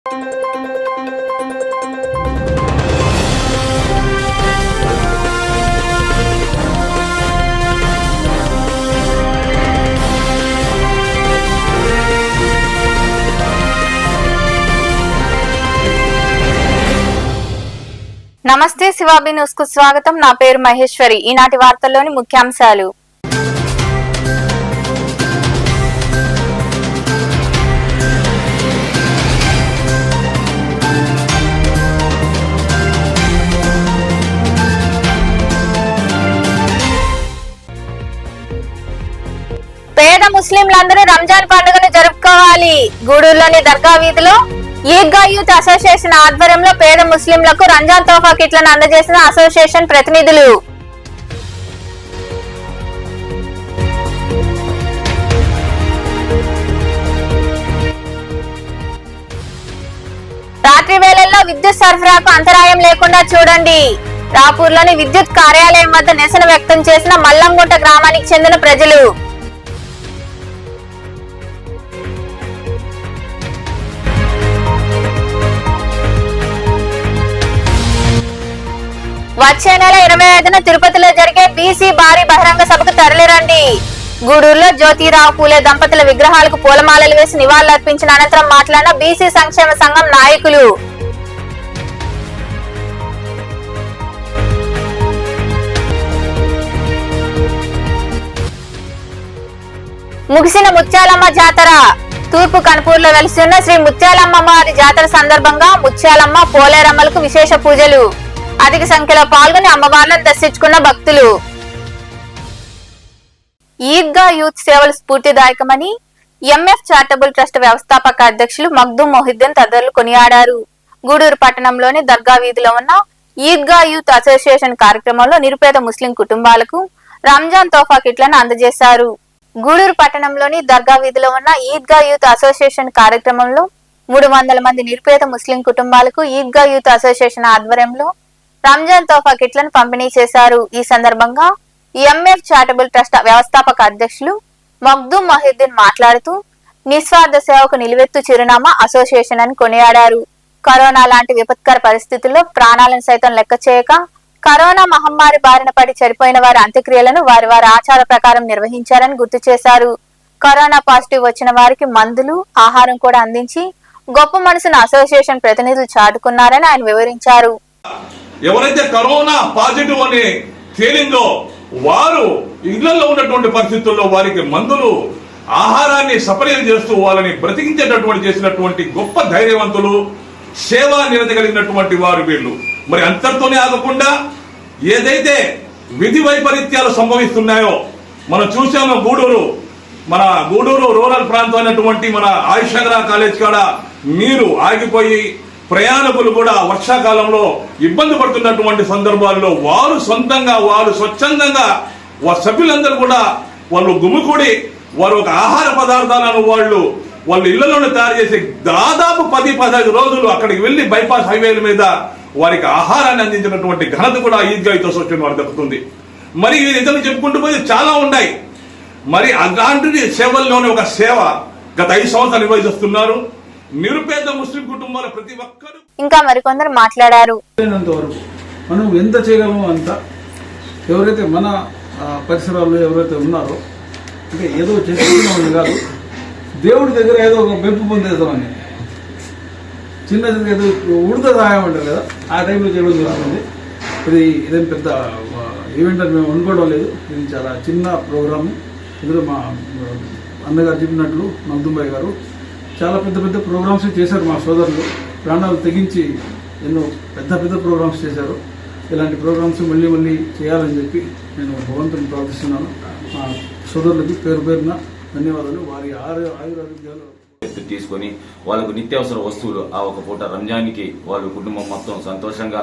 నమస్తే శివాబి న్యూస్ కు స్వాగతం. నా పేరు మహేశ్వరి. ఈనాటి వార్తల్లోని ముఖ్యాంశాలు. పేద ముస్లింలందరూ రంజాన్ పండుగను జరుపుకోవాలి. గూడూరులోని దర్గా వీధిలో ఈద్గా యూత్ అసోసియేషన్ ఆధ్వర్యంలో పేద ముస్లింలకు రంజాన్ తోఫా కిట్లను అందజేసిన అసోసియేషన్ ప్రతినిధులు. రాత్రి వేళల్లో విద్యుత్ సరఫరాకు అంతరాయం లేకుండా చూడండి. రాపూర్లోని విద్యుత్ కార్యాలయం వద్ద నిరసన వ్యక్తం చేసిన మల్లంగుంట గ్రామానికి చెందిన ప్రజలు. వచ్చే నెల 25న తిరుపతిలో జరిగే బీసీ భారీ బహిరంగ సభకు తరలిరండి. గూడూరులో జ్యోతిరావు పూలే దంపతుల విగ్రహాలకు పూలమాలలు వేసి నివాళులర్పించిన అనంతరం మాట్లాడిన బీసీ సంక్షేమ సంఘం నాయకులు. ముగిసిన ముత్యాలమ్మ జాతర. తూర్పు కనుపూర్లో వెలిసి ఉన్న శ్రీ ముత్యాలమ్మ వారి జాతర సందర్భంగా ముత్యాలమ్మ పోలేరమ్మలకు విశేష పూజలు. అధిక సంఖ్యలో పాల్గొని అమ్మవార్లను దర్శించుకున్న భక్తులు. ఈద్గా యూత్ సేవలు స్ఫూర్తిదాయకమని ఎంఎఫ్ చారిటబుల్ ట్రస్ట్ వ్యవస్థాపక అధ్యక్షులు మగ్దూమ్ మొహిద్దీన్ తదితరులు కొనియాడారు. గూడూరు పట్టణంలోని దర్గా వీధిలో ఉన్న ఈద్గా యూత్ అసోసియేషన్ కార్యక్రమంలో నిరుపేద ముస్లిం కుటుంబాలకు రంజాన్ తోఫా కిట్లను అందజేశారు. గూడూరు పట్టణంలోని దర్గా వీధిలో ఉన్న ఈద్గా యూత్ అసోసియేషన్ కార్యక్రమంలో 300 మంది నిరుపేద ముస్లిం కుటుంబాలకు ఈద్గా యూత్ అసోసియేషన్ ఆధ్వర్యంలో రంజాన్ తోఫా కిట్లను పంపిణీ చేశారు. ఈ సందర్భంగా ఎంఎఫ్ చారిటబుల్ ట్రస్ట్ వ్యవస్థాపక అధ్యక్షులు మగ్దూమ్ మొహిద్దీన్ మాట్లాడుతూ నిస్వార్థ సేవకు నిలువెత్తు చిరునామా అసోసియేషన్ అని కొనియాడారు. కరోనా లాంటి విపత్కర పరిస్థితుల్లో ప్రాణాలను సైతం లెక్క చేయక కరోనా మహమ్మారి బారిన పడి చనిపోయిన వారి అంత్యక్రియలను వారి ఆచార ప్రకారం నిర్వహించారని గుర్తు చేశారు. కరోనా పాజిటివ్ వచ్చిన వారికి మందులు, ఆహారం కూడా అందించి గొప్ప మనసును అసోసియేషన్ ప్రతినిధులు చాటుకున్నారని ఆయన వివరించారు. ఎవరైతే కరోనా పాజిటివ్ అని తేలిందో వారు ఇళ్లలో ఉన్నటువంటి పరిస్థితుల్లో వారికి మందులు, ఆహారాన్ని సపర్యలు చేస్తూ వాళ్ళని బ్రతికించేటటువంటి చేసినటువంటి గొప్ప ధైర్యవంతులు, సేవా నిరత కలిగినటువంటి వారు వీళ్ళు. మరి అంతటితోనే ఆగకుండా ఏదైతే విధి వైపరీత్యాలు సంభవిస్తున్నాయో మనం చూసాము. మన గూడూరు రూరల్ ప్రాంతం అయినటువంటి మన ఆయుషగరా కాలేజ్ కాడ నీరు ఆగిపోయి ప్రయాణికులు కూడా వర్షాకాలంలో ఇబ్బంది పడుతున్నటువంటి సందర్భాల్లో వారు సొంతంగా, వారు స్వచ్ఛందంగా సభ్యులందరూ కూడా వాళ్ళు గుమికూడి వారు ఒక ఆహార పదార్థాలను వాళ్ళు ఇళ్లలోనే తయారు చేసి దాదాపు 10-15 రోజులు అక్కడికి వెళ్లి బైపాస్ హైవేల మీద వారికి ఆహారాన్ని అందించినటువంటి ఘనత కూడా ఈద్గా యూత్ అసోసియేషన్ వారికి దక్కుతుంది. మరి ఈ ఇతరులు చెప్పుకుంటూ పోయి చాలా ఉన్నాయి. మరి అలాంటి సేవల్లోనే ఒక సేవ గత 5 సంవత్సరాలు నిర్వహిస్తున్నారు నిరుపేద ముస్లిం కుటుంబాల ప్రతి ఒక్కరు. ఇంకా మరికొందరు మాట్లాడారు. మనం ఎంత చేయగలమో అంత, ఎవరైతే మన పరిసరాల్లో ఎవరైతే ఉన్నారో, అంటే ఏదో చేసుకున్నామని కాదు, దేవుడి దగ్గర ఏదో ఒక మెప్పు పొందేద్దామని చిన్న ఏదో ఉడత సహాయం అంటారు కదా, ఆ టైంలో చేయడం జరుగుతుంది. ఇదేం పెద్ద ఈవెంట్ అని మేము అనుకోవడం లేదు. ఇది చాలా చిన్న ప్రోగ్రాము. ఇందులో మా అన్నగారు చెప్పినట్లు మగ్దూమ్ గారు చాలా పెద్ద ప్రోగ్రామ్స్ చేశారు. మా సోదరులు ప్రాణాలు తెగించి ఎన్నో పెద్ద ప్రోగ్రామ్స్ చేశారు. ఇలాంటి ప్రోగ్రామ్స్ మళ్ళీ చేయాలని చెప్పి నేను భగవంతుని ప్రార్థిస్తున్నాను. మా సోదరులకి పేరున ధన్యవాదాలు. వారి ఆయురారోగ్యాలు తీసుకొని వాళ్ళకు నిత్యావసర వస్తువులు ఆ ఒక పూట రంజాన్కి వాళ్ళు కుటుంబం మొత్తం సంతోషంగా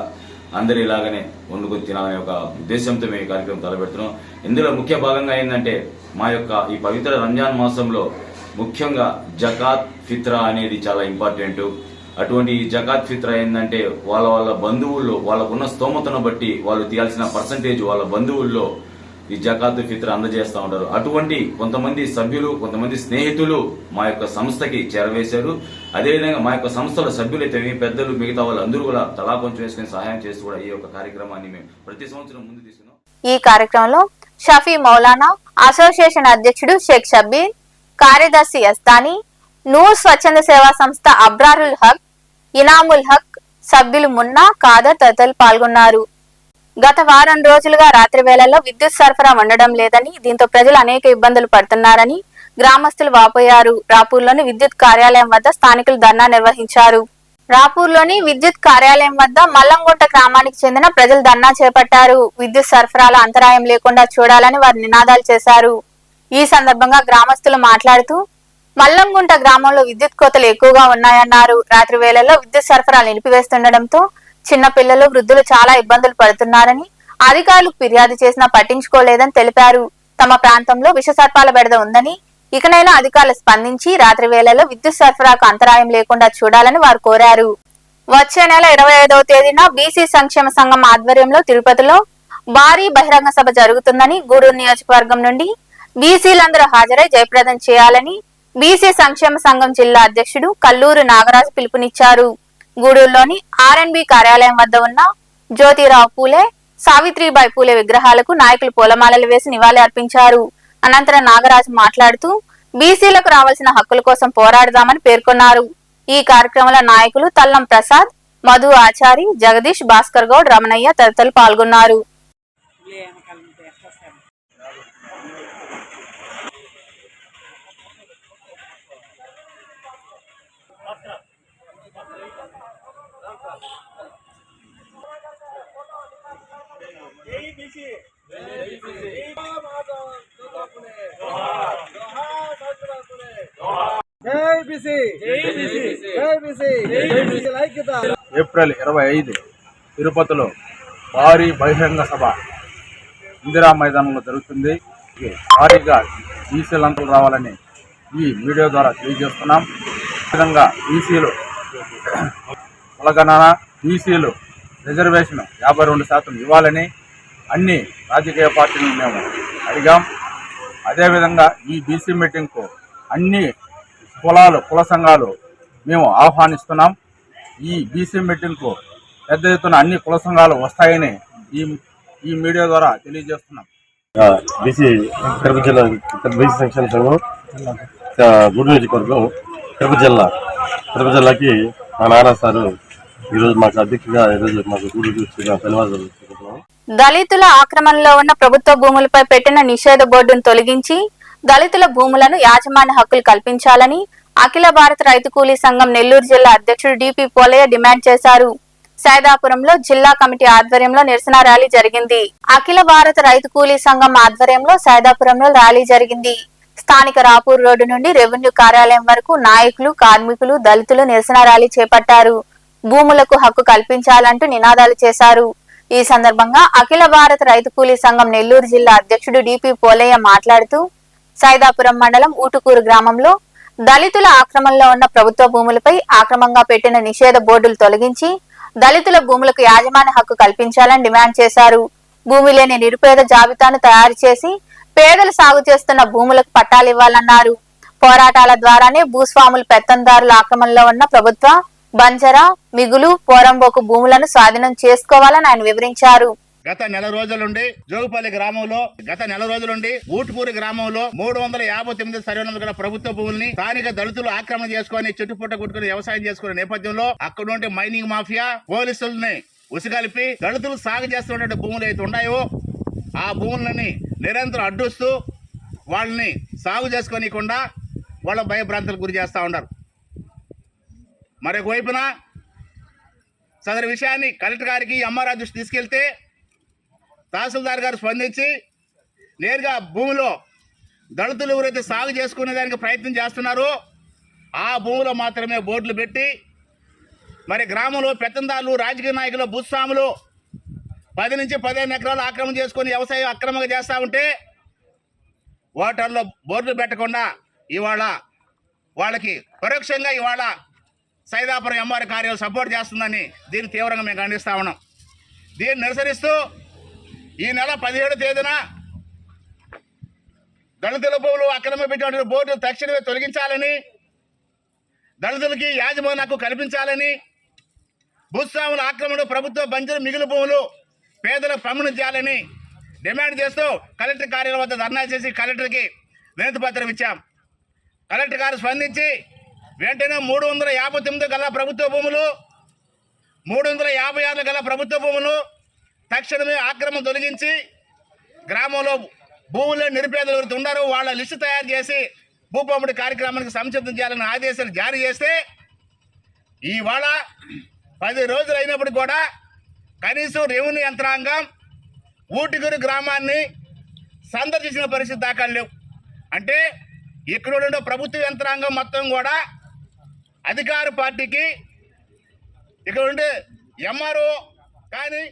అందరు ఇలాగనే వండుకొని తినాలనే ఒక ఉద్దేశంతో మేము ఈ కార్యక్రమం తలపెడుతున్నాం. ఇందులో ముఖ్య భాగంగా ఏంటంటే మా యొక్క ఈ పవిత్ర రంజాన్ మాసంలో ముఖ్యంగా జకాత్ ఫిత్రా అనేది చాలా ఇంపార్టెంట్. అటువంటి జకాత్ ఫిత్రా ఏంటంటే వాళ్ళ బంధువుల్లో వాళ్ళకున్న స్తోమతను బట్టి వాళ్ళు తీయాల్సిన పర్సంటేజ్ వాళ్ళ బంధువుల్లో ఈ జకాతు ఫిత్ర్ అందజేస్తూ ఉంటారు. అటువంటి కొంతమంది సభ్యులు, కొంతమంది స్నేహితులు మా యొక్క సంస్థకి చేరవేశారు. అదేవిధంగా మా యొక్క సంస్థల సభ్యులైతే పెద్దలు, మిగతా వాళ్ళు అందరూ కూడా తలా కొంచెం వేసుకుని సహాయం చేస్తూ కూడా ఈ యొక్క కార్యక్రమాన్ని మేము ప్రతి సంవత్సరం ముందు తీసుకున్నాం. ఈ కార్యక్రమంలో షఫీ మౌలానా, అసోసియేషన్ అధ్యక్షుడు షేక్ షబ్బీర్, కార్యదర్శి యస్తాని, నూర్ స్వచ్ఛంద సేవా సంస్థ అబ్రారుల్ హక్, ఇనాముల్ హక్, సభ్యులు మున్నా, కాదర్ తదితరులు పాల్గొన్నారు. గత వారం రోజులుగా రాత్రి వేళల్లో విద్యుత్ సరఫరా ఉండడం లేదని, దీంతో ప్రజలు అనేక ఇబ్బందులు పడుతున్నారని గ్రామస్తులు వాపోయారు. రాపూర్లోని విద్యుత్ కార్యాలయం వద్ద స్థానికులు ధర్నా నిర్వహించారు. రాపూర్లోని విద్యుత్ కార్యాలయం వద్ద మల్లంగుంట గ్రామానికి చెందిన ప్రజలు ధర్నా చేపట్టారు. విద్యుత్ సరఫరాలో అంతరాయం లేకుండా చూడాలని వారు నినాదాలు చేశారు. ఈ సందర్భంగా గ్రామస్తులు మాట్లాడుతూ మల్లంగుంట గ్రామంలో విద్యుత్ కోతలు ఎక్కువగా ఉన్నాయన్నారు. రాత్రి వేళల్లో విద్యుత్ సరఫరాలు నిలిపివేస్తుండటంతో చిన్న పిల్లలు, వృద్ధులు చాలా ఇబ్బందులు పడుతున్నారని, అధికారులకు ఫిర్యాదు చేసినా పట్టించుకోలేదని తెలిపారు. తమ ప్రాంతంలో విషసర్పాల బెడద ఉందని, ఇకనైనా అధికారులు స్పందించి రాత్రి వేళల్లో విద్యుత్ సరఫరాకు అంతరాయం లేకుండా చూడాలని వారు కోరారు. వచ్చే నెల 25వ తేదీన బీసీ సంక్షేమ సంఘం ఆధ్వర్యంలో తిరుపతిలో భారీ బహిరంగ సభ జరుగుతుందని, గూడూరు నియోజకవర్గం నుండి బీసీలందరూ హాజరై జయప్రదం చేయాలని బీసీ సంక్షేమ సంఘం జిల్లా అధ్యక్షుడు కల్లూరు నాగరాజు పిలుపునిచ్చారు. గూడూరులోని ఆర్ఎన్బి కార్యాలయం వద్ద ఉన్న జ్యోతిరావు పూలే, సావిత్రిబాయి పూలే విగ్రహాలకు నాయకులు పూలమాలలు వేసి నివాళి అర్పించారు. అనంతరం నాగరాజు మాట్లాడుతూ బీసీలకు రావాల్సిన హక్కుల కోసం పోరాడదామని పేర్కొన్నారు. ఈ కార్యక్రమంలో నాయకులు తల్లం ప్రసాద్, మధు ఆచారి, జగదీష్, భాస్కర్ గౌడ్, రమణయ్య తదితరులు పాల్గొన్నారు. ఏప్రిల్ 25 తిరుపతిలో భారీ బహిరంగ సభ ఇందిరా మైదానంలో జరుగుతుంది. భారీగా బీసీలంతా రావాలని ఈ మీడియా ద్వారా తెలియజేస్తున్నాం. విధంగా బీసీలు కులగణన, బీసీలు రిజర్వేషన్ 52% ఇవ్వాలని అన్ని రాజకీయ పార్టీలను మేము అడిగాం. అదేవిధంగా ఈ బీసీ మీటింగ్కు అన్ని కుల సంఘాలు మేము ఆహ్వానిస్తున్నాం. ఈ బీసీ మీటింగ్కు పెద్ద ఎత్తున అన్ని కుల సంఘాలు వస్తాయని ఈ మీడియా ద్వారా తెలియజేస్తున్నాం. బీసీ తిరుపతి జిల్లా బీసీ సంక్షేమ సంఘం గూడూరు నియోజకవర్గం తిరుపతి జిల్లాకి మా నాన్న సారు ఈరోజు మాకు అధ్యక్షుడిగా ఈరోజు మాకు గూడూరు ధన్యవాదాలు. దళితుల ఆక్రమణలో ఉన్న ప్రభుత్వ భూములపై పెట్టిన నిషేధ బోర్డును తొలగించి దళితుల భూములను యాజమాన్య హక్కులు కల్పించాలని అఖిల భారత రైతు కూలీ సంఘం నెల్లూరు జిల్లా అధ్యక్షుడు డిపి పోలయ్య డిమాండ్ చేశారు. సైదాపురంలో జిల్లా కమిటీ ఆధ్వర్యంలో నిరసన ర్యాలీ జరిగింది. అఖిల భారత రైతు కూలీ సంఘం ఆధ్వర్యంలో సైదాపురంలో ర్యాలీ జరిగింది. స్థానిక రాపూర్ రోడ్డు నుండి రెవెన్యూ కార్యాలయం వరకు నాయకులు, కార్మికులు, దళితులు నిరసన ర్యాలీ చేపట్టారు. భూములకు హక్కు కల్పించాలంటూ నినాదాలు చేశారు. ఈ సందర్భంగా అఖిల భారత రైతు కూలీ సంఘం నెల్లూరు జిల్లా అధ్యక్షుడు డిపి పోలయ్య మాట్లాడుతూ సైదాపురం మండలం ఊటుకూరు గ్రామంలో దళితుల ఆక్రమణలో ఉన్న ప్రభుత్వ భూములపై ఆక్రమంగా పెట్టిన నిషేధ బోర్డులు తొలగించి దళితుల భూములకు యాజమాన్య హక్కు కల్పించాలని డిమాండ్ చేశారు. భూమి లేని నిరుపేద జాబితాను తయారు చేసి పేదలు సాగు చేస్తున్న భూములకు పట్టాలివ్వాలన్నారు. పోరాటాల ద్వారానే భూస్వాములు, పెత్తందారుల ఆక్రమణలో ఉన్న ప్రభుత్వ, బంజరా, మిగులు, పోరంబోకు భూములను స్వాధీనం చేసుకోవాలని ఆయన వివరించారు. గత నెల రోజుల నుండి జోగుపల్లి గ్రామంలో, ఊటుకూరు గ్రామంలో 359 సర్వే నంబర్ గల ప్రభుత్వ భూముల్ని స్థానిక దళితులు ఆక్రమణ చేసుకుని చుట్టుపుట్ట కుట్టుకుని వ్యవసాయం చేసుకునే నేపథ్యంలో అక్కడ నుండి మైనింగ్ మాఫియా పోలీసుల్ని ఉసిగలిపి దళితులు సాగు చేస్తున్నటువంటి భూములు అయితే ఉన్నాయో ఆ భూములని నిరంతరం అడ్డుస్తూ వాళ్ళని సాగు చేసుకోనికుండా వాళ్ళ భయభ్రాంతులకు గురి చేస్తూ ఉన్నారు. మరొక వైపున సదరు విషయాన్ని కలెక్టర్ గారికి, ఎంఆర్ఆర్ దృష్టి తీసుకెళ్తే తహసీల్దార్ గారు స్పందించి నేరుగా భూమిలో దళితులు ఎవరైతే సాగు చేసుకునే దానికి ప్రయత్నం చేస్తున్నారో ఆ భూమిలో మాత్రమే బోర్డులు పెట్టి మరి గ్రామంలో పెత్తందారులు, రాజకీయ నాయకులు, భూస్వాములు 10 నుంచి 15 ఎకరాలు ఆక్రమణ చేసుకుని వ్యవసాయం అక్రమంగా చేస్తూ ఉంటే వాటర్లో బోర్డులు పెట్టకుండా ఇవాళ వాళ్ళకి పరోక్షంగా ఇవాళ సైదాపురం ఎంఆర్ కార్యాలయం సపోర్ట్ చేస్తుందని దీన్ని తీవ్రంగా మేము ఖండిస్తూ ఉన్నాం. దీన్ని నిరసరిస్తూ ఈ నెల 17వ తేదీన దళితుల భూములు అక్రమ పెట్టినటువంటి బోర్డు తక్షణమే తొలగించాలని, దళితులకి యాజమాన్య హక్కు కల్పించాలని, భూస్వాముల ఆక్రమణ ప్రభుత్వ బంజరు మిగులు భూములు పేదలకు పంపిణీ చేయాలని డిమాండ్ చేస్తూ కలెక్టర్ కార్యాలయం వద్ద ధర్నా చేసి కలెక్టర్కి వినతి పత్రం ఇచ్చాం. కలెక్టర్ గారు స్పందించి వెంటనే 359 గల ప్రభుత్వ భూములు, 356 గల ప్రభుత్వ భూములు తక్షణమే ఆక్రమణ తొలగించి గ్రామంలో భూముల్లో నిరుపేదలు ఎవరైతే ఉన్నారో వాళ్ళ లిస్టు తయారు చేసి భూ పంపిణీ కార్యక్రమానికి సంసిద్ధం చేయాలని ఆదేశాలు జారీ చేస్తే ఇవాళ 10 రోజులు అయినప్పటికీ కూడా కనీసం రెవెన్యూ యంత్రాంగం ఊటిగురు గ్రామాన్ని సందర్శించిన పరిస్థితి దాఖలు లేవు. అంటే ఇక్కడ ఉండే ప్రభుత్వ యంత్రాంగం మొత్తం కూడా అధికార పార్టీకి ఇక్కడ ఉండే ఎంఆర్ఓ కానీ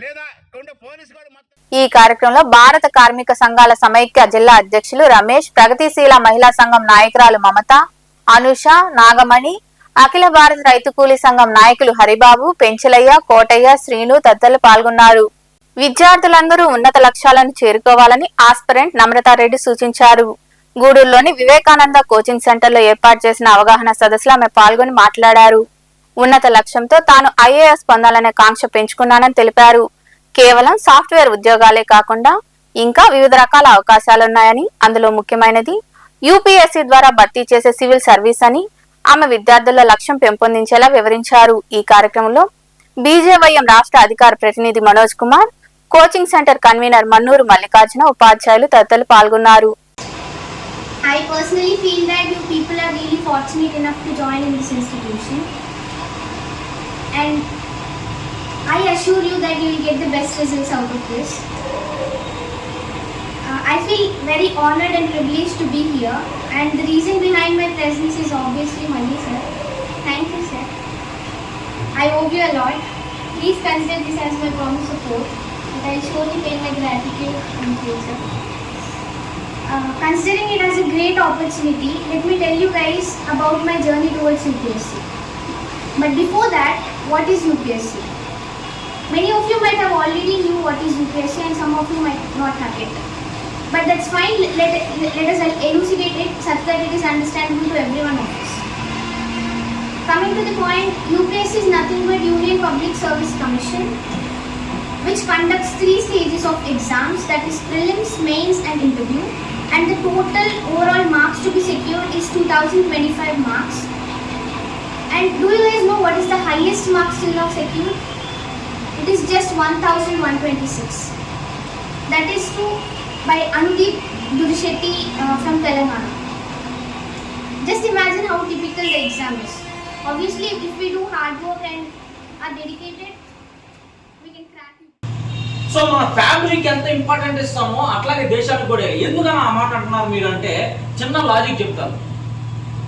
లేదా ఇక్కడ ఉండే పోలీసు కూడా మొత్తం. ఈ కార్యక్రమంలో భారత కార్మిక సంఘాల సమైక్య జిల్లా అధ్యక్షులు రమేష్, ప్రగతిశీల మహిళా సంఘం నాయకురాలు మమత, అనుష, నాగమణి, అఖిల భారత రైతు కూలీ సంఘం నాయకులు హరిబాబు, పెంచలయ్య, కోటయ్య, శ్రీను తదితరులు పాల్గొన్నారు. విద్యార్థులందరూ ఉన్నత లక్ష్యాలను చేరుకోవాలని ఆస్పిరెంట్ నమ్రతారెడ్డి సూచించారు. గూడూరులోని వివేకానంద కోచింగ్ సెంటర్లో ఏర్పాటు చేసిన అవగాహన సదస్సులో ఆమె పాల్గొని మాట్లాడారు. ఉన్నత లక్ష్యంతో తాను ఐఏఎస్ పొందాలనే కాంక్ష పెంచుకున్నానని తెలిపారు. కేవలం సాఫ్ట్వేర్ ఉద్యోగాలే కాకుండా ఇంకా వివిధ రకాల అవకాశాలున్నాయని, అందులో ముఖ్యమైనది యూపీఎస్సీ ద్వారా భర్తీ చేసే సివిల్ సర్వీస్ అని ఆమె విద్యార్థుల లక్ష్యం పెంపొందించేలా వివరించారు. ఈ కార్యక్రమంలో బీజేవైఎం రాష్ట్ర అధికార ప్రతినిధి Manoj Kumar, coaching centre convener Mannur Mallikarjuna, ఉపాధ్యాయులు తదితరులు పాల్గొన్నారు. I personally feel that you people are really fortunate enough to join in this institution, and I assure you that you will get the best results out of this. I feel very honored and privileged to be here, and the reason behind my presence is obviously money, sir. Thank you, sir. I owe you a lot. Please consider this as my promise of support, but I will surely pay my gratitude in future. Considering it as a great opportunity, let me tell you guys about my journey towards UPSC. But before that, what is UPSC? Many of you might have already knew what is UPSC, and some of you might not have it. But that's fine. Let us elucidate it such that it is understandable to everyone of us. Coming to the point, UPSC is nothing but Union Public Service Commission, which conducts 3 stages of exams, that is prelims, mains and interview, and the total overall marks to be secured is 2025 marks. And do you guys know what is the highest marks still not secured? It is just 1126. That is by Anudeep Durishetty from Telangana. Just imagine how typical the exam is. Obviously, if we do hard work and are dedicated, we can crack it. So మన ఫ్యామిలీకి ఎంత important ఇస్తామో అట్లాగే దేశానికి కూడా. ఎందుకని ఆ మాట అంటున్నారు మీరు అంటే, చిన్న లాజిక్ చెప్తాను.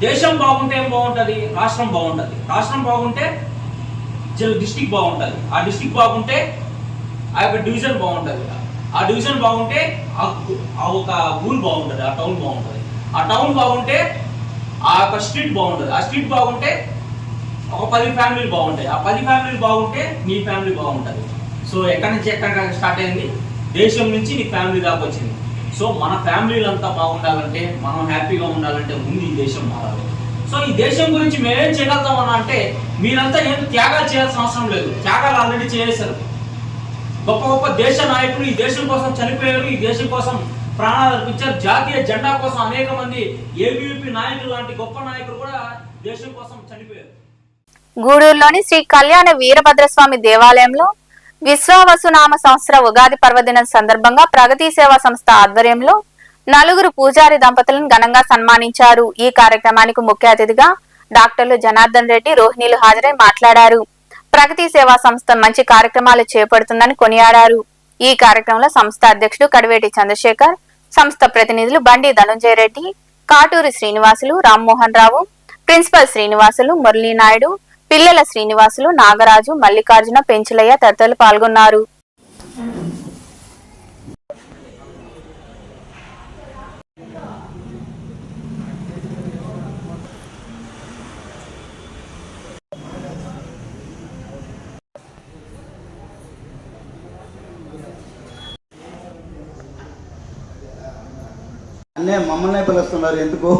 దేశం బాగుంటే ఏం బాగుంటుంది? రాష్ట్రం బాగుంటుంది. రాష్ట్రం బాగుంటే డిస్టిక్ బాగుంటుంది. ఆ డిస్టిక్ బాగుంటే ఆ యొక్క డివిజన్ బాగుంటుంది. ఆ డివిజన్ బాగుంటే ఆ ఒక ఊరు బాగుంటుంది, ఆ టౌన్ బాగుంటుంది. ఆ టౌన్ బాగుంటే ఆ యొక్క స్ట్రీట్ బాగుంటుంది. ఆ స్ట్రీట్ బాగుంటే ఒక 10 ఫ్యామిలీలు బాగుంటాయి. ఆ 10 ఫ్యామిలీలు బాగుంటే నీ ఫ్యామిలీ బాగుంటుంది. సో ఎక్కడి నుంచి ఎక్కడ స్టార్ట్ అయింది? దేశం నుంచి నీ ఫ్యామిలీ దాకా వచ్చింది. సో మన ఫ్యామిలీలంతా బాగుండాలంటే, మనం హ్యాపీగా ఉండాలంటే ముందు ఈ దేశం మారాలి. సో ఈ దేశం గురించి మేమేం చేయగలుగుతామన్నా అంటే, మీరంతా ఏం త్యాగాలు చేయాల్సిన అవసరం లేదు. త్యాగాలు ఆల్రెడీ చేసేశారు. గొప్ప గొప్ప దేశ నాయకులు ఈ దేశం కోసం చనిపోయారు, ఈ దేశం కోసం ప్రాణాలు అర్పించారు. జాతీయ జెండా కోసం అనేక మంది ఏబీవీపీ నాయకులు లాంటి గొప్ప నాయకులు కూడా దేశం కోసం చనిపోయారు. గూడూరులోని శ్రీ కళ్యాణ వీరభద్రస్వామి దేవాలయంలో విశ్వావసునామ సంవత్సర ఉగాది పర్వదినం సందర్భంగా ప్రగతి సేవా సంస్థ ఆధ్వర్యంలో 4 పూజారి దంపతులను ఘనంగా సన్మానించారు. ఈ కార్యక్రమానికి ముఖ్య అతిథిగా డాక్టర్లు జనార్దన్ రెడ్డి, రోహిణీలు హాజరై మాట్లాడారు. ప్రగతి సేవా సంస్థ మంచి కార్యక్రమాలు చేపడుతుందని కొనియాడారు. ఈ కార్యక్రమంలో సంస్థ అధ్యక్షుడు కడివేటి చంద్రశేఖర్, సంస్థ ప్రతినిధులు బండి ధనుంజయ రెడ్డి, కాటూరి శ్రీనివాసులు, రామ్మోహన్ రావు, ప్రిన్సిపల్ శ్రీనివాసులు, మురళీనాయుడు, పిల్లల శ్రీనివాసులు, నాగరాజు, మల్లికార్జున, పెంచలయ్య తదితరులు పాల్గొన్నారు. మమ్మల్నే పిలుస్తున్నారు ఎందుకు?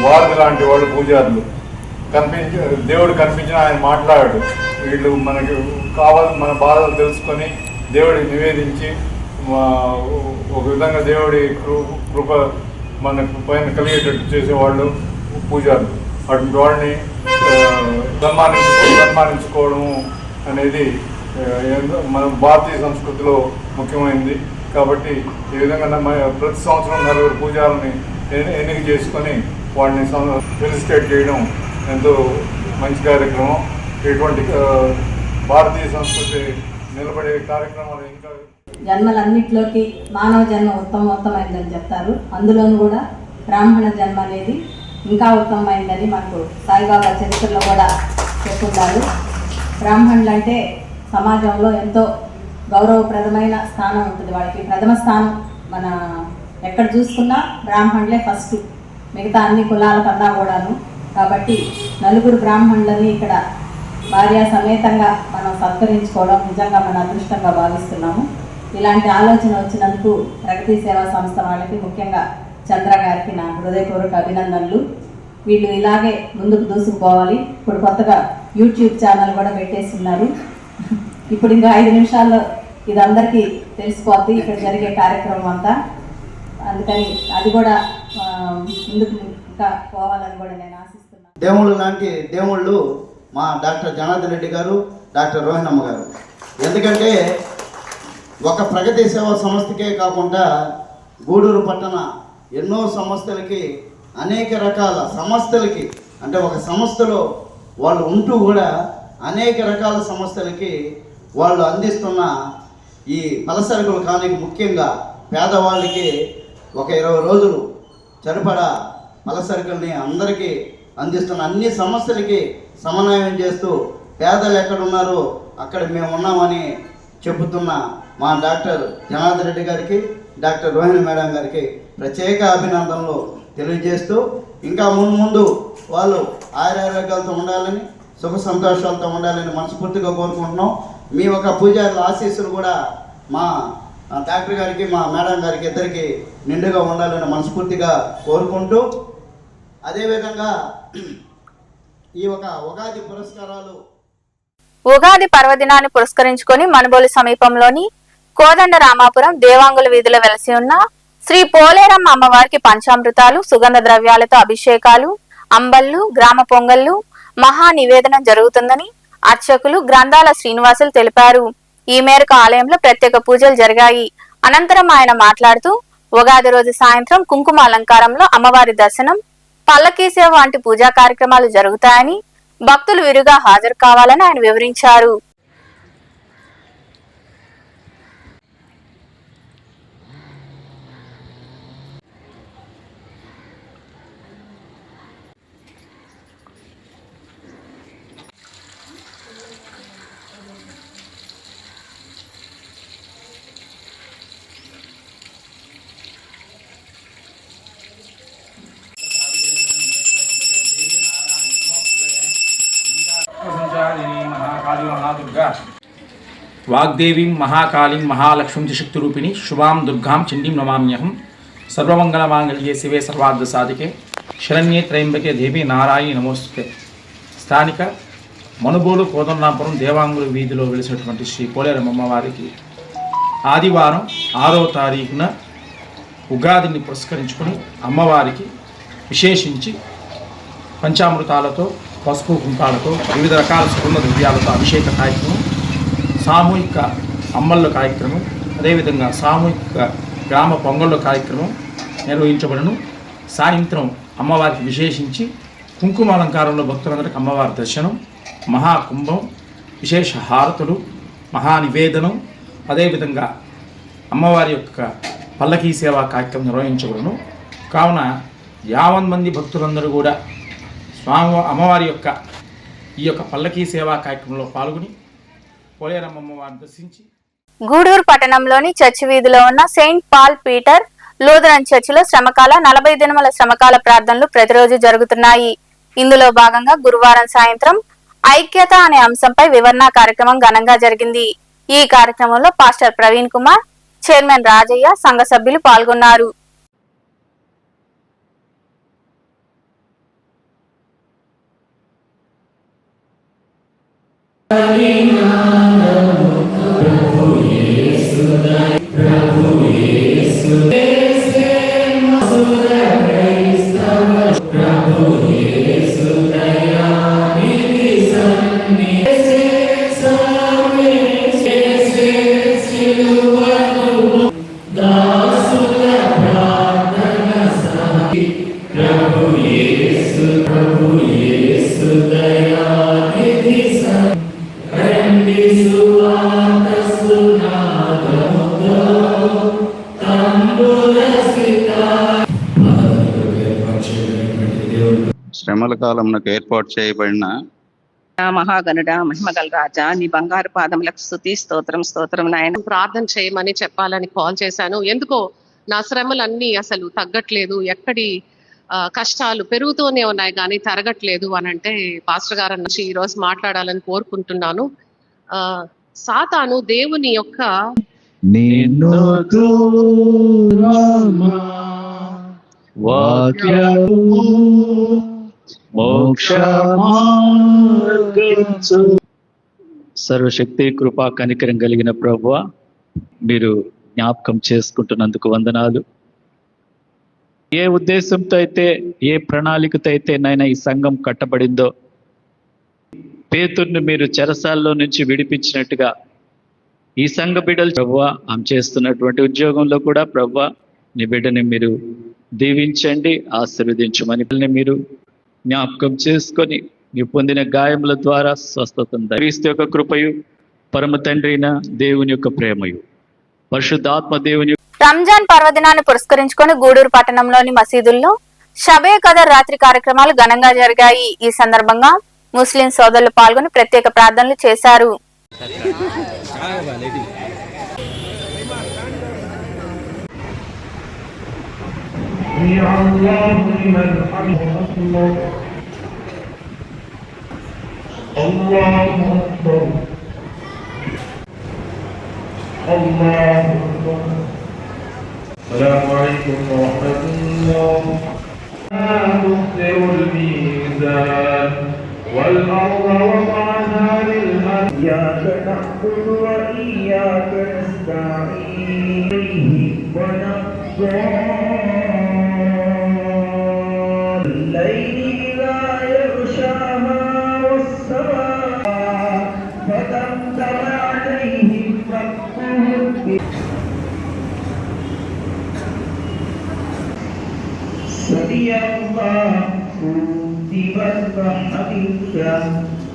వార్డు లాంటి వాళ్ళు పూజారులు దేవుడు కనిపించిన ఆయన మాట్లాడాడు. వీళ్ళు మనకి మన బాధలు తెలుసుకొని దేవుడికి నివేదించి ఒక విధంగా దేవుడి కృప మనకు పైన కలిగేటట్టు చేసేవాళ్ళు పూజారులు. అటువంటి వాళ్ళని సన్మానించుకోవడం అనేది మన భారతీయ సంస్కృతిలో ముఖ్యమైనది. కాబట్టి ఈ విధంగా ప్రతి సంవత్సరం 4 పూజారులని ఎన్నిక చేసుకొని వాళ్ళని ఫెలిసిటేట్ చేయడం ఎంతో మంచి కార్యక్రమం. ఇటువంటి భారతీయ సంస్కృతి నిలబడే కార్యక్రమాలు ఇంకా జన్మలన్నింటిలోకి మానవ జన్మ ఉత్తమమైందని చెప్తారు. అందులోనూ కూడా బ్రాహ్మణ జన్మ అనేది ఇంకా ఉత్తమమైందని మనకు సాయిబాబా చరిత్రలో కూడా చెప్పుకుంటారు. బ్రాహ్మణులు అంటే సమాజంలో ఎంతో గౌరవప్రదమైన స్థానం ఉంటుంది. వాళ్ళకి ప్రథమ స్థానం మన ఎక్కడ చూసుకున్నా బ్రాహ్మణులే ఫస్ట్, మిగతా అన్ని కులాల కన్నా కూడాను. కాబట్టి 4 బ్రాహ్మణులని ఇక్కడ భార్యా సమేతంగా మనం సత్కరించుకోవడం నిజంగా మన అదృష్టంగా భావిస్తున్నాము. ఇలాంటి ఆలోచన వచ్చినందుకు ప్రగతి సేవా సంస్థ వాళ్ళకి, ముఖ్యంగా చంద్ర గారికి నా హృదయపూర్వక అభినందనలు. వీళ్ళు ఇలాగే ముందుకు దూసుకుపోవాలి. ఇప్పుడు కొత్తగా యూట్యూబ్ ఛానల్ కూడా పెట్టేస్తున్నారు. ఇప్పుడు ఇంకా 5 నిమిషాల్లో ఇది అందరికీ తెలిసిపోద్ది ఇక్కడ జరిగే కార్యక్రమం అంతా. అందుకని అది కూడా ముందుకు ఇంకా పోవాలని కూడా నేను ఆశిస్తున్నాను. దేవుళ్ళు లాంటి దేవుళ్ళు మా డాక్టర్ జనార్దన్ రెడ్డి గారు, డాక్టర్ రోహిణమ్మ గారు. ఎందుకంటే ఒక ప్రగతి సేవా సంస్థకే కాకుండా గూడూరు పట్టణ ఎన్నో సంస్థలకి, అనేక రకాల సంస్థలకి, అంటే ఒక సంస్థలో వాళ్ళు ఉంటూ కూడా అనేక రకాల సంస్థలకి వాళ్ళు అందిస్తున్న ఈ పలసరుకులు కానీ ముఖ్యంగా పేదవాళ్ళకి ఒక 20 రోజులు సరిపడా పలసరుకుల్ని అందరికీ అందిస్తున్న అన్ని సమస్యలకి సమన్వయం చేస్తూ పేదలు ఎక్కడున్నారో అక్కడ మేము ఉన్నామని చెబుతున్న మా డాక్టర్ జనార్దన్ రెడ్డి గారికి, డాక్టర్ రోహిణి మేడం గారికి ప్రత్యేక అభినందనలు తెలియజేస్తూ ఇంకా ముందు వాళ్ళు ఆయురారోగ్యాలతో ఉండాలని, సుఖ సంతోషాలతో ఉండాలని మనస్ఫూర్తిగా కోరుకుంటున్నాం. మీ ఒక పూజారుల ఆశీస్సులు కూడా మా డాక్టర్ గారికి, మా మేడం గారికి ఇద్దరికి నిండుగా ఉండాలని మనస్ఫూర్తిగా కోరుకుంటూ, అదేవిధంగా ఈ ఒక ఉగాది పురస్కారాలు ఉగాది పర్వదినాన్ని పురస్కరించుకొని మనుబోలు సమీపంలోని కోదండ రామాపురం దేవాంగుల వీధిలో వెలసి ఉన్న శ్రీ పోలేరమ్మ అమ్మవారికి పంచామృతాలు, సుగంధ ద్రవ్యాలతో అభిషేకాలు, అంబళ్ళు, గ్రామ పొంగళ్ళు, మహా నివేదన జరుగుతుందని అర్చకులు గ్రంథాల శ్రీనివాసులు తెలిపారు. ఈ మేరకు ఆలయంలో ప్రత్యేక పూజలు జరిగాయి. అనంతరం ఆయన మాట్లాడుతూ ఉగాది రోజు సాయంత్రం కుంకుమ అలంకారంలో అమ్మవారి దర్శనం, పల్లకీ సేవ వంటి పూజా కార్యక్రమాలు జరుగుతాయని, భక్తులు విరిగా హాజరు కావాలని ఆయన వివరించారు. వాగ్దేవీం మహాకాళీం మహాలక్ష్మీం శక్తి రూపిణి శుభాం దుర్గాం చండీం నమామ్యహం. సర్వమంగళమాంగళ్యే శివే సర్వార్థ సాధికే శరణ్యే త్రయంబకే దేవి నారాయణి నమోస్తుతే. స్థానిక మనుబోలు కోదండరాంపురం దేవాంగుల వీధిలో వెలిసినటువంటి శ్రీ పోలేరమ్మ అమ్మవారికి ఆదివారం 6వ తారీఖున ఉగాదిని పురస్కరించుకుని అమ్మవారికి విశేషించి పంచామృతాలతో, పసుపు కుంకాలతో, వివిధ రకాల సుగంధ ద్రవ్యాలతో అభిషేక కార్యక్రమం, సామూహిక అమ్మళ్ళ కార్యక్రమం, అదేవిధంగా సామూహిక గ్రామ పొంగళ్ళ కార్యక్రమం నిర్వహించబడను. సాయంత్రం అమ్మవారికి విశేషించి కుంకుమ అలంకారంలో భక్తులందరికీ అమ్మవారి దర్శనం, మహాకుంభం, విశేష హారతులు, మహానివేదనం, అదేవిధంగా అమ్మవారి యొక్క పల్లకీ సేవా కార్యక్రమం నిర్వహించబడను. కావున 50 మంది భక్తులందరూ కూడా అమ్మవారి యొక్క ఈ యొక్క పల్లకీ సేవా కార్యక్రమంలో పాల్గొని పోలేరమ్మ వారిని దర్శించి గూడూరు పట్టణంలోని చర్చి వీధిలో ఉన్న సెయింట్ పాల్ పీటర్ లూథరన్ చర్చిలో శ్రమకాల 40 దినముల శ్రమకాల ప్రార్థనలు ప్రతిరోజు జరుగుతున్నాయి. ఇందులో భాగంగా గురువారం సాయంత్రం ఐక్యత అనే అంశంపై వివరణ కార్యక్రమం ఘనంగా జరిగింది. ఈ కార్యక్రమంలో పాస్టర్ ప్రవీణ్ కుమార్, చైర్మన్ రాజయ్య, సంఘ సభ్యులు పాల్గొన్నారు. శ్రమల కాలమునకు ఏర్పాటు చేయబడిన మహాగణుడ మహిమగల రాజా, నీ బంగారు పాదములకు స్తుతి స్తోత్రం స్తోత్రం నాయన. ప్రార్థన చేయమని చెప్పాలని కాల్ చేశాను. ఎందుకో నా శ్రమలన్నీ అసలు తగ్గట్లేదు, ఎక్కడి కష్టాలు పెరుగుతూనే ఉన్నాయి కానీ తరగట్లేదు అని అంటే పాస్టర్ గారి నుంచి ఈ రోజు మాట్లాడాలని కోరుకుంటున్నాను. సాతాను దేవుని యొక్క సర్వశక్తి కృపా కనికరం కలిగిన ప్రభువా, మీరు జ్ఞాపకం చేసుకుంటున్నందుకు వందనాలు. ఏ ఉద్దేశంతో అయితే, ఏ ప్రణాళికతో అయితే నైనా ఈ సంఘం కట్టబడిందో, పేతుర్ని మీరు చెరసాల్లో నుంచి విడిపించినట్టుగా ఈ సంఘ బిడ్డలు ప్రభువా ఆమె చేస్తున్నటువంటి ఉద్యోగంలో కూడా ప్రభువా నీ బిడ్డని మీరు దీవించండి, ఆశీర్వదించమని మీరు జ్ఞాపకం చేసుకొని నీ పొందిన గాయముల ద్వారా స్వస్థత, క్రీస్తు యొక్క కృపయు, పరమ తండ్రి అయిన దేవుని యొక్క ప్రేమయు, పరిశుద్ధాత్మ దేవుని. రంజాన్ పర్వదినాన్ని పురస్కరించుకొని గూడూరు పట్టణంలోని మసీదుల్లో షబే కదర్ రాత్రి కార్యక్రమాలు ఘనంగా జరిగాయి. ఈ సందర్భంగా ముస్లిం సోదరులు పాల్గొని ప్రత్యేక ప్రార్థనలు చేశారు. السلام عليكم ورحمة الله. تخسر الميزان والأرض وضعها للأرض. إياك نعبد وإياك نستعين الليل إذا يغشاها والسماء فتمطر عليهم ربهم سبي الله كتبت رحمتك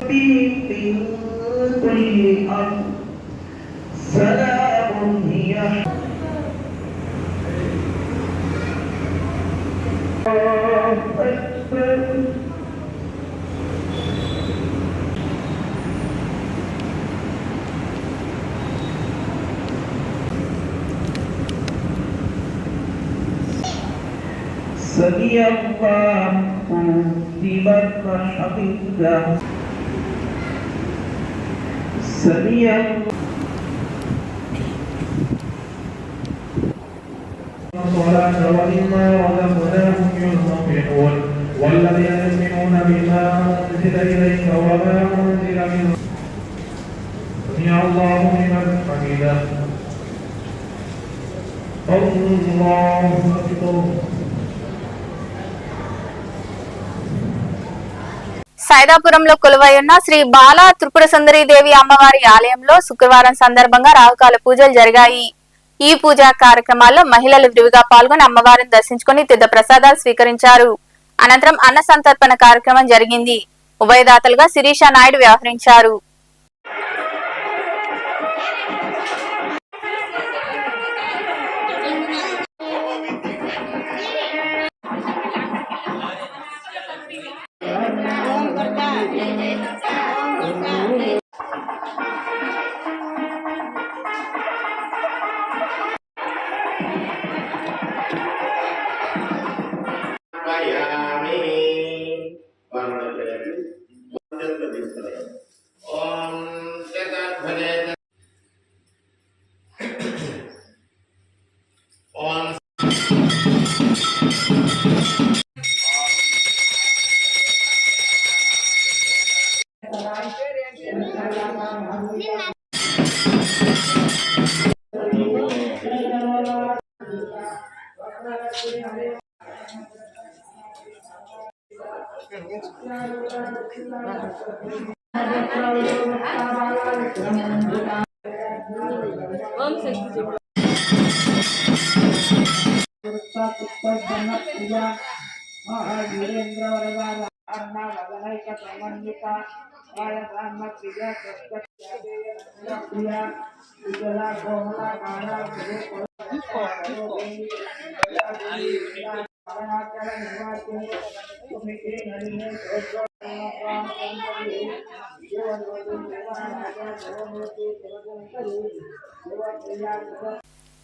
في كل أمر سلام هي. سمي الله كتبت رحمتك سمي الله الصلاة وإما رزقناهم ينفقون والذين يؤمنون بما أنزل إليك وما أنزل من سمع الله لمن حمده الله أكبر. సైదాపురంలో కొలువై ఉన్న శ్రీ బాలా త్రిపుర సుందరీ దేవి అమ్మవారి ఆలయంలో శుక్రవారం సందర్భంగా రాహుకాల పూజలు జరిగాయి. ఈ పూజా కార్యక్రమాల్లో మహిళలు విరివిగా పాల్గొని అమ్మవారిని దర్శించుకుని తీర్థ ప్రసాదాలు స్వీకరించారు. అనంతరం అన్న సంతర్పణ కార్యక్రమం జరిగింది. ఉభయదాతలుగా శిరీష నాయుడు వ్యవహరించారు.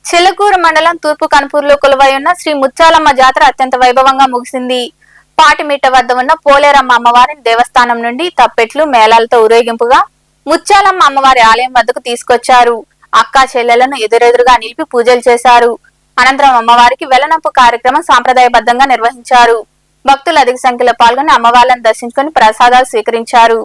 చిలకూరు మండలం తూర్పు కనుపూరులో కొలువై ఉన్న శ్రీ ముత్యాలమ్మ జాతర అత్యంత వైభవంగా ముగిసింది. పాటిమిట్ట వద్ద ఉన్న పోలేరమ్మ అమ్మవారిని దేవస్థానం నుండి తప్పెట్లు మేళాలతో ఊరేగింపుగా ముత్యాలమ్మ అమ్మవారి ఆలయం వద్దకు తీసుకొచ్చారు. అక్కా చెల్లెలను ఎదురెదురుగా నిలిపి పూజలు చేశారు. అనంతరం అమ్మవారికి వెలనంపు కార్యక్రమం సాంప్రదాయబద్ధంగా నిర్వహించారు. భక్తులు అధిక సంఖ్యలో పాల్గొని అమ్మవార్లను దర్శించుకుని ప్రసాదాలు స్వీకరించారు.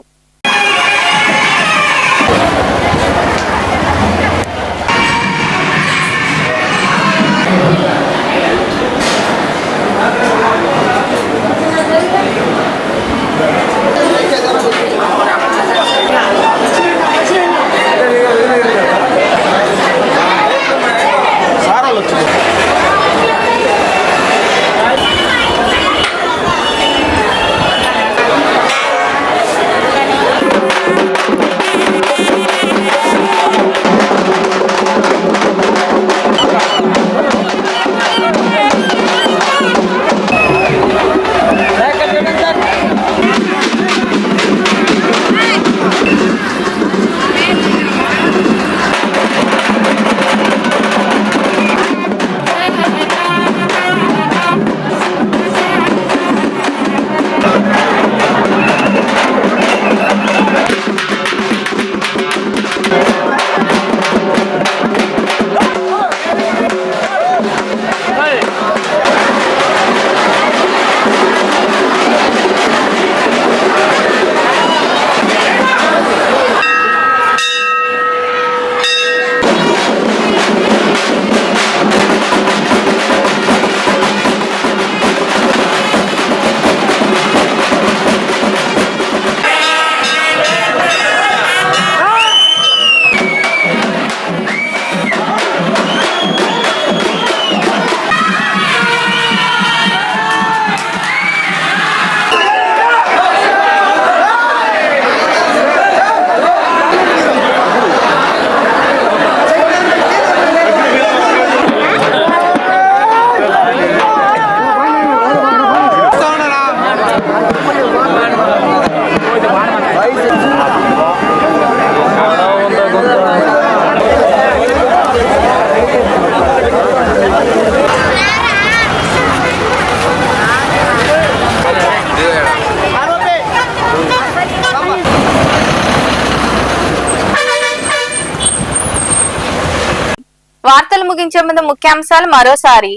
వార్తలు ముగించే ముందు ముఖ్యాంశాలు మరోసారి.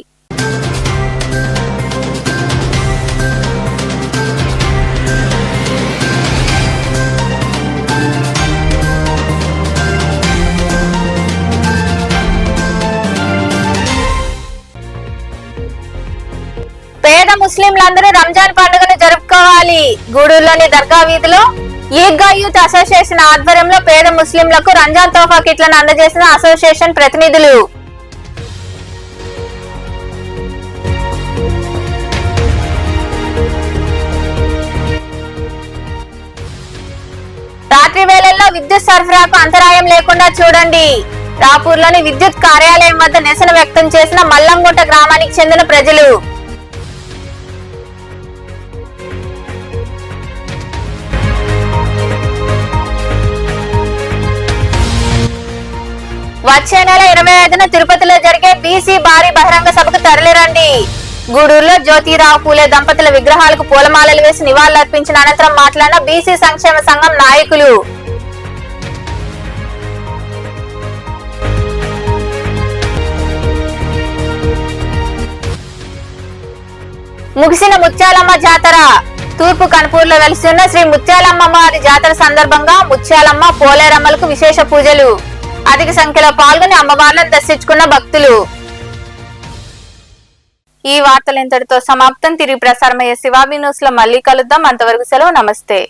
పేద ముస్లింలందరూ రంజాన్ పండుగను జరుపుకోవాలి. గూడూరులోని దర్గా వీధిలో ఈద్గా యూత్ అసోసియేషన్ ఆధ్వర్యంలో పేద ముస్లింలకు రంజాన్ తోఫా కిట్లను అందజేసిన అసోసియేషన్ ప్రతినిధులు. రాత్రి వేళల్లో విద్యుత్ సరఫరాకు అంతరాయం లేకుండా చూడండి. రాపూర్లోని విద్యుత్ కార్యాలయం వద్ద నిరసన వ్యక్తం చేసిన మల్లంగుంట గ్రామానికి చెందిన ప్రజలు. వచ్చే నెల 25న తిరుపతిలో జరిగే బీసీ భారీ బహిరంగ సభకు తరలిరండి. గూడూరులో జ్యోతిరావు పూలే దంపతుల విగ్రహాలకు పూలమాలలు వేసి నివాళులర్పించిన అనంతరం మాట్లాడిన బీసీ సంక్షేమ సంఘం నాయకులు. ముగిసిన ముత్యాలమ్మ జాతర. తూర్పు కనుపూరులో వెలిసి ఉన్న శ్రీ ముత్యాలమ్మ వారి జాతర సందర్భంగా ముత్యాలమ్మ పోలేరమ్మలకు విశేష పూజలు. అధిక సంఖ్యలో పాల్గొని అమ్మవార్లను దర్శించుకున్న భక్తులు. ఈ వార్తలు ఇంతటితో సమాప్తం. తిరిగి ప్రసారమయ్యే శివాబి న్యూస్ లో మళ్ళీ కలుద్దాం. అంతవరకు సెలవు. నమస్తే.